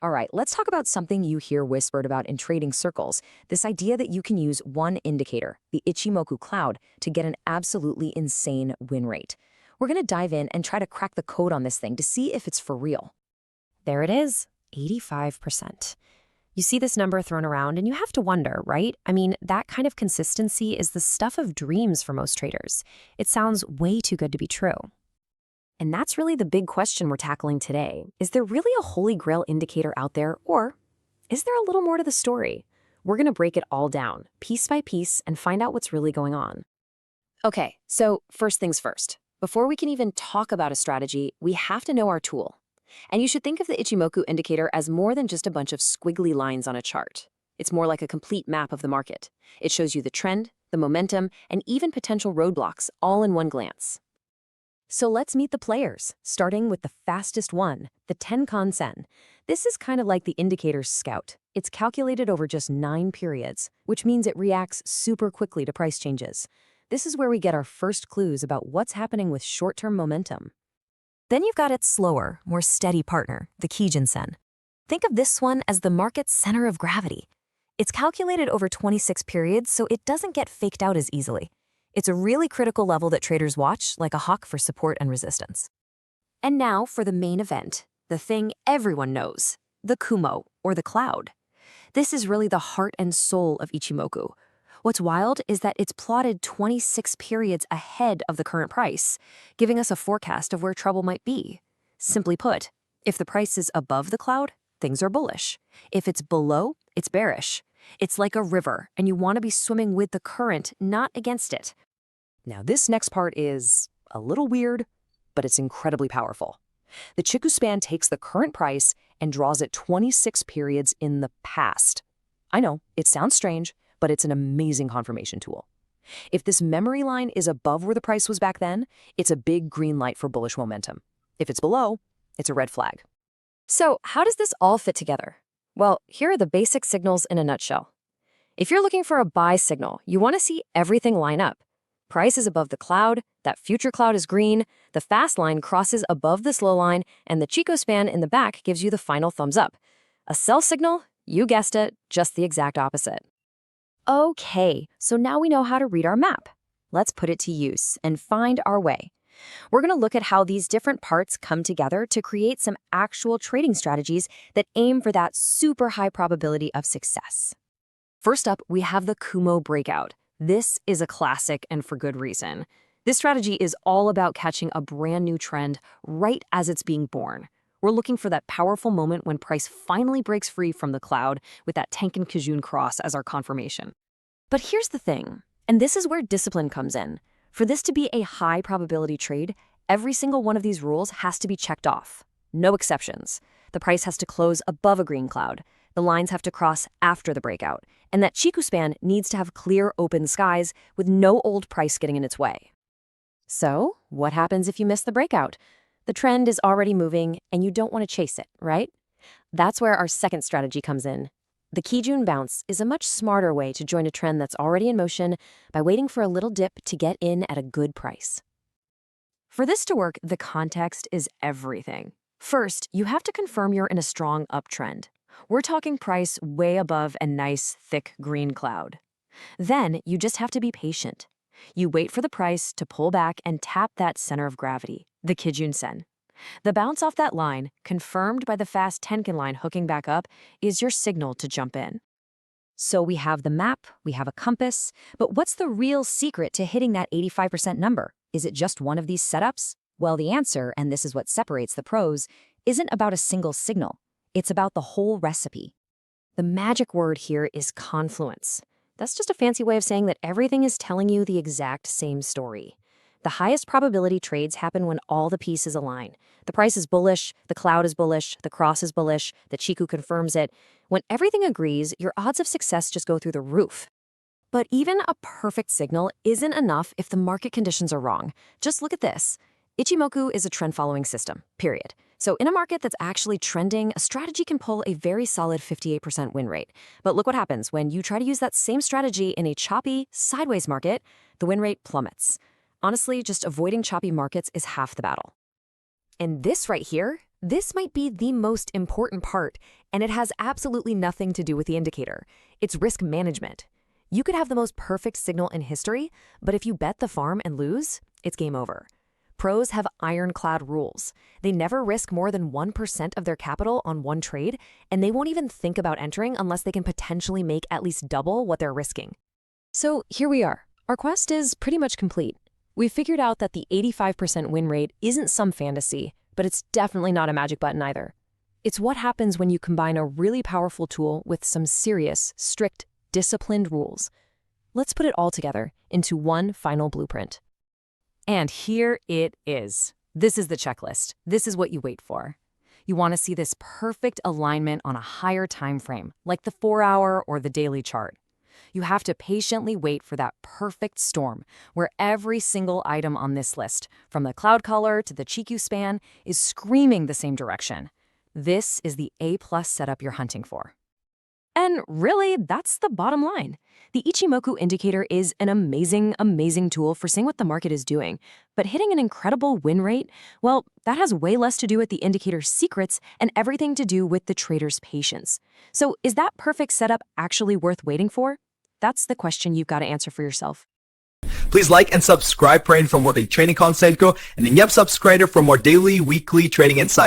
All right, let's talk about something you hear whispered about in trading circles, this idea that you can use one indicator, the Ichimoku cloud, to get an absolutely insane win rate. We're going to dive in and try to crack the code on this thing to see if it's for real. There it is, 85%. You see this number thrown around and you have to wonder, right? I mean, that kind of consistency is the stuff of dreams for most traders. It sounds way too good to be true. And that's really the big question we're tackling today. Is there really a holy grail indicator out there, or is there a little more to the story? We're going to break it all down, piece by piece, and find out what's really going on. Okay, so first things first. Before we can even talk about a strategy, we have to know our tool. And you should think of the Ichimoku indicator as more than just a bunch of squiggly lines on a chart. It's more like a complete map of the market. It shows you the trend, the momentum, and even potential roadblocks all in one glance. So let's meet the players, starting with the fastest one, the Tenkan-sen. This is kind of like the indicator's scout. It's calculated over just 9 periods, which means it reacts super quickly to price changes. This is where we get our first clues about what's happening with short-term momentum. Then you've got its slower, more steady partner, the Kijun-sen. Think of this one as the market's center of gravity. It's calculated over 26 periods, so it doesn't get faked out as easily. It's a really critical level that traders watch, like a hawk for support and resistance. And now for the main event, the thing everyone knows, the Kumo, or the cloud. This is really the heart and soul of Ichimoku. What's wild is that it's plotted 26 periods ahead of the current price, giving us a forecast of where trouble might be. Simply put, if the price is above the cloud, things are bullish. If it's below, it's bearish. It's like a river, and you want to be swimming with the current, not against it. Now, this next part is a little weird, but it's incredibly powerful. The Chiku span takes the current price and draws it 26 periods in the past. I know, it sounds strange, but it's an amazing confirmation tool. If this memory line is above where the price was back then, it's a big green light for bullish momentum. If it's below, it's a red flag. So, how does this all fit together? Well, here are the basic signals in a nutshell. If you're looking for a buy signal, you want to see everything line up. Price is above the cloud, that future cloud is green, the fast line crosses above the slow line, and the Chico span in the back gives you the final thumbs up. A sell signal? You guessed it, just the exact opposite. Okay, so now we know how to read our map. Let's put it to use and find our way. We're going to look at how these different parts come together to create some actual trading strategies that aim for that super high probability of success. First up, we have the Kumo breakout. This is a classic, and for good reason. This strategy is all about catching a brand new trend right as it's being born. We're looking for that powerful moment when price finally breaks free from the cloud with that Tenkan Kijun cross as our confirmation. But here's the thing, and this is where discipline comes in. For this to be a high probability trade, every single one of these rules has to be checked off. No exceptions. The price has to close above a green cloud. The lines have to cross after the breakout. And that Chiku span needs to have clear open skies with no old price getting in its way. So, what happens if you miss the breakout? The trend is already moving and you don't want to chase it, right? That's where our second strategy comes in. The Kijun bounce is a much smarter way to join a trend that's already in motion by waiting for a little dip to get in at a good price. For this to work, the context is everything. First, you have to confirm you're in a strong uptrend. We're talking price way above a nice, thick green cloud. Then, you just have to be patient. You wait for the price to pull back and tap that center of gravity, the Kijun-sen. The bounce off that line, confirmed by the fast Tenkan line hooking back up, is your signal to jump in. So we have the map, we have a compass, but what's the real secret to hitting that 85% number? Is it just one of these setups? Well, the answer, and this is what separates the pros, isn't about a single signal. It's about the whole recipe. The magic word here is confluence. That's just a fancy way of saying that everything is telling you the exact same story. The highest probability trades happen when all the pieces align. The price is bullish, the cloud is bullish, the cross is bullish, the Chiku confirms it. When everything agrees, your odds of success just go through the roof. But even a perfect signal isn't enough if the market conditions are wrong. Just look at this. Ichimoku is a trend-following system, period. So in a market that's actually trending, a strategy can pull a very solid 58% win rate. But look what happens when you try to use that same strategy in a choppy, sideways market, the win rate plummets. Honestly, just avoiding choppy markets is half the battle. And this right here, This might be the most important part, and it has absolutely nothing to do with the indicator. It's risk management. You could have the most perfect signal in history, but if you bet the farm and lose, it's game over. Pros have ironclad rules. They never risk more than 1% of their capital on one trade, and they won't even think about entering unless they can potentially make at least double what they're risking. So here we are. Our quest is pretty much complete. We've figured out that the 85% win rate isn't some fantasy, but it's definitely not a magic button either. It's what happens when you combine a really powerful tool with some serious, strict, disciplined rules. Let's put it all together into one final blueprint. And here it is. This is the checklist. This is what you wait for. You want to see this perfect alignment on a higher time frame, like the 4-hour or the daily chart. You have to patiently wait for that perfect storm, where every single item on this list, from the cloud color to the Chiku span, is screaming the same direction. This is the A+ setup you're hunting for. And really, that's the bottom line. The Ichimoku indicator is an amazing tool for seeing what the market is doing. But hitting an incredible win rate, well, that has way less to do with the indicator's secrets and everything to do with the trader's patience. So is that perfect setup actually worth waiting for? That's the question you've got to answer for yourself. Please like and subscribe for more day trading content, and then subscribe for more daily, weekly trading insights.